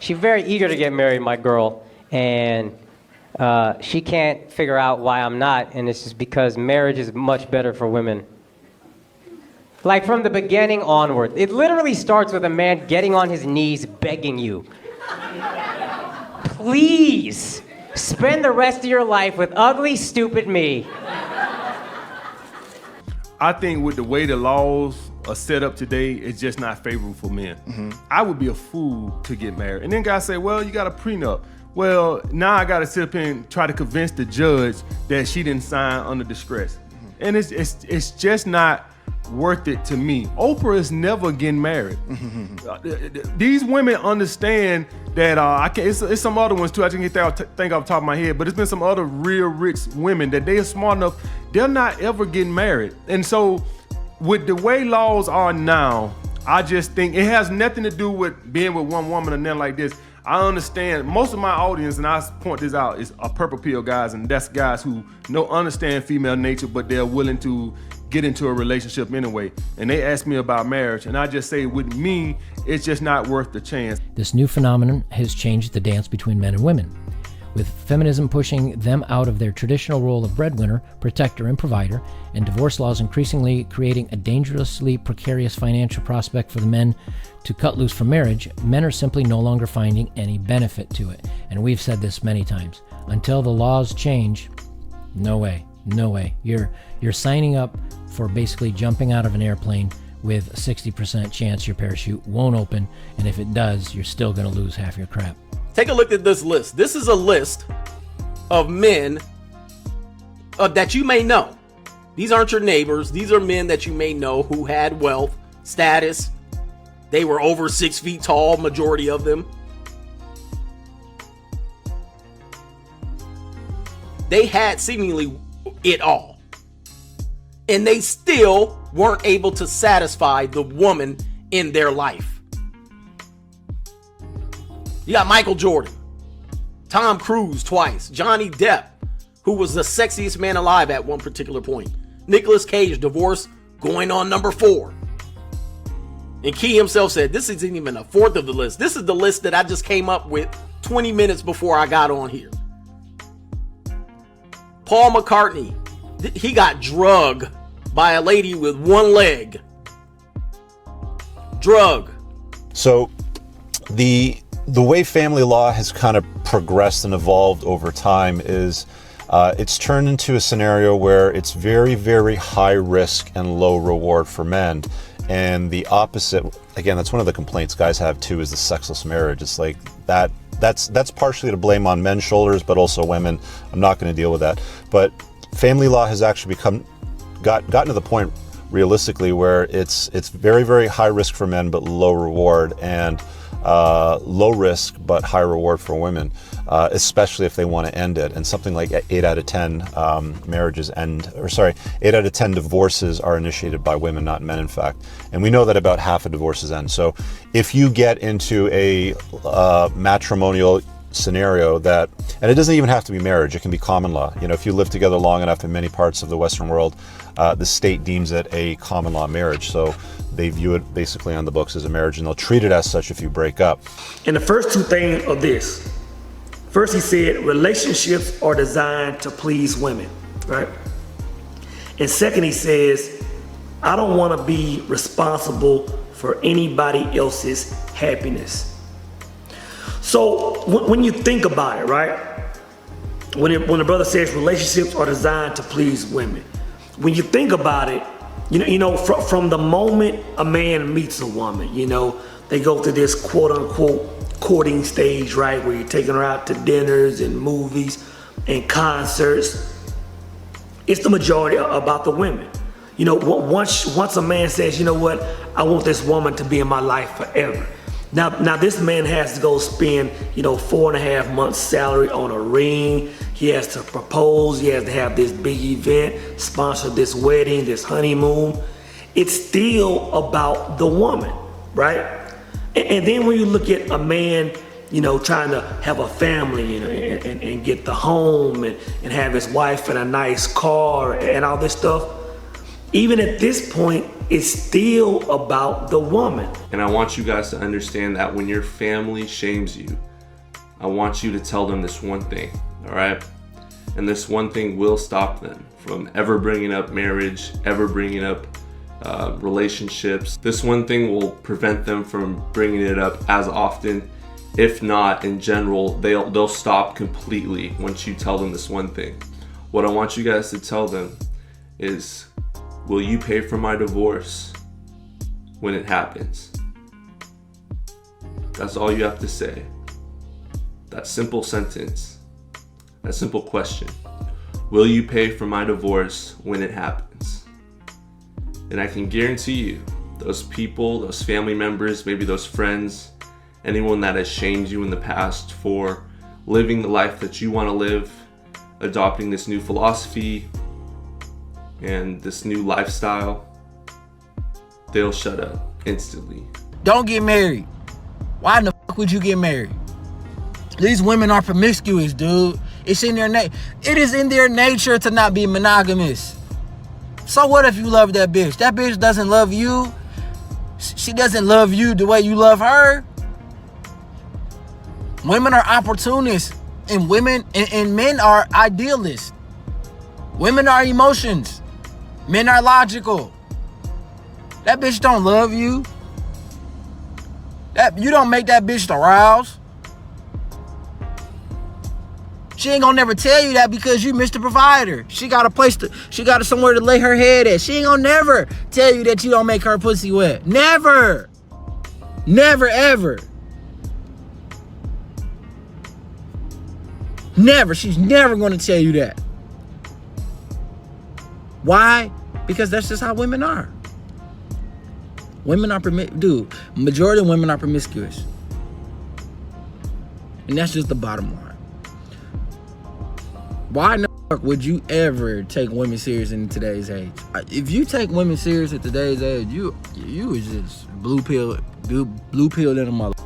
she's very eager to get married, my girl, and she can't figure out why I'm not, and it's just because marriage is much better for women. Like from the beginning onward. It literally starts with a man getting on his knees begging you. Please, spend the rest of your life with ugly, stupid me. I think with the way the laws are set up today, it's just not favorable for men. Mm-hmm. I would be a fool to get married. And then guys say, well, you got a prenup. Well, now I got to sit up and try to convince the judge that she didn't sign under distress. Mm-hmm. And it's just not worth it to me. Oprah is never getting married. Mm-hmm. These women understand that it's some other ones too. I just can't think off the top of my head, but it's been some other real rich women that they are smart enough, they're not ever getting married. And so with the way laws are now, I just think it has nothing to do with being with one woman or nothing like this. I understand most of my audience, and I point this out, is a purple pill guys, and that's guys who understand female nature, but they're willing to get into a relationship anyway. And they ask me about marriage, and I just say with me, it's just not worth the chance. This new phenomenon has changed the dance between men and women, with feminism pushing them out of their traditional role of breadwinner, protector, and provider, and divorce laws increasingly creating a dangerously precarious financial prospect for the men to cut loose from marriage. Men are simply no longer finding any benefit to it. And we've said this many times. Until the laws change, no way. No way. You're signing up for basically jumping out of an airplane with a 60% chance your parachute won't open, and if it does, you're still going to lose half your crap. Take a look at this list. This is a list of men that you may know. These aren't your neighbors. These are men that you may know who had wealth, status. They were over 6 feet tall, majority of them. They had seemingly it all. And they still weren't able to satisfy the woman in their life. You got Michael Jordan, Tom Cruise twice, Johnny Depp, who was the sexiest man alive at one particular point, Nicolas Cage, divorce going on number 4. And Key himself said, this isn't even a fourth of the list. This is the list that I just came up with 20 minutes before I got on here. Paul McCartney, he got drugged by a lady with one leg. Drug. So the way family law has kind of progressed and evolved over time is it's turned into a scenario where it's very, very high risk and low reward for men. And the opposite, again, that's one of the complaints guys have too, is the sexless marriage. It's like that's partially to blame on men's shoulders, but also women. I'm not going to deal with that. But family law has actually gotten to the point realistically where it's very, very high risk for men, but low reward, and low risk but high reward for women, especially if they want to end it. And something like 8 out of 10 marriages 8 out of 10 divorces are initiated by women, not men, in fact. And we know that about half of divorces end. So if you get into a matrimonial scenario and it doesn't even have to be marriage, it can be common law. If you live together long enough in many parts of the Western world, the state deems it a common law marriage. So they view it basically on the books as a marriage, and they'll treat it as such if you break up. And the first two things of this, first he said relationships are designed to please women, right? And second he says, I don't want to be responsible for anybody else's happiness. So when you think about it, right? When the brother says relationships are designed to please women, when you think about it, from the moment a man meets a woman, they go through this quote unquote courting stage, right? Where you're taking her out to dinners and movies and concerts. It's the majority about the women. Once a man says, you know what, I want this woman to be in my life forever. Now this man has to go spend, 4.5 months salary on a ring. He has to propose. He has to have this big event, sponsor this wedding, this honeymoon. It's still about the woman, right? And then when you look at a man, trying to have a family, and get the home and have his wife in a nice car and all this stuff, even at this point, it's still about the woman. And I want you guys to understand that when your family shames you, I want you to tell them this one thing, all right? And this one thing will stop them from ever bringing up marriage, ever bringing up relationships. This one thing will prevent them from bringing it up as often. If not, in general, they'll stop completely once you tell them this one thing. What I want you guys to tell them is, will you pay for my divorce when it happens? That's all you have to say. That simple sentence, that simple question. Will you pay for my divorce when it happens? And I can guarantee you, those people, those family members, maybe those friends, anyone that has shamed you in the past for living the life that you want to live, adopting this new philosophy and this new lifestyle, they'll shut up instantly. Don't get married. Why in the fuck would you get married? These women are promiscuous, dude. It's in their it is in their nature to not be monogamous. So what if you love that bitch? That bitch doesn't love you. She doesn't love you the way you love her. Women are opportunists, and women and men are idealists. Women are emotions. Men are logical. That bitch don't love you. You don't make that bitch arouse. She ain't gonna never tell you that because you Mr. Provider. She got somewhere to lay her head at. She ain't gonna never tell you that you don't make her pussy wet. Never. Never, ever. Never. She's never gonna tell you that. Why? Because that's just how women are. Women are majority of women are promiscuous. And that's just the bottom line. Why in the fuck would you ever take women serious in today's age? If you take women serious at today's age, you is just blue pill in a mother.